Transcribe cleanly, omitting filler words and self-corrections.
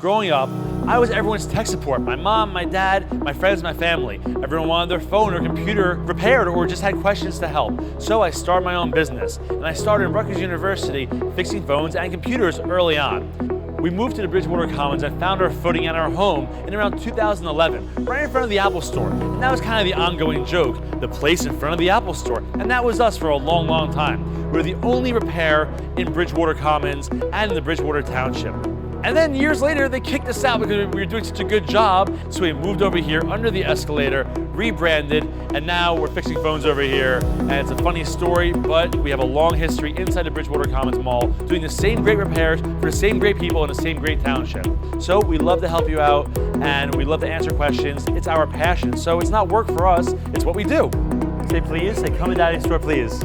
Growing up, I was everyone's tech support. My mom, my dad, my friends, my family. Everyone wanted their phone or computer repaired or just had questions to help. So I started my own business, and I started at Rutgers University fixing phones and computers early on. We moved to the Bridgewater Commons and found our footing and our home in around 2011, right in front of the Apple Store. And that was kind of the ongoing joke, the place in front of the Apple Store. And that was us for a long, long time. We were the only repair in Bridgewater Commons and in the Bridgewater Township. And then years later, they kicked us out because we were doing such a good job. So we moved over here under the escalator, rebranded, and now we're fixing phones over here. And it's a funny story, but we have a long history inside the Bridgewater Commons Mall, doing the same great repairs for the same great people in the same great township. So we love to help you out, and we love to answer questions. It's our passion. So it's not work for us, it's what we do. Say please, say come to Daddy's store, please.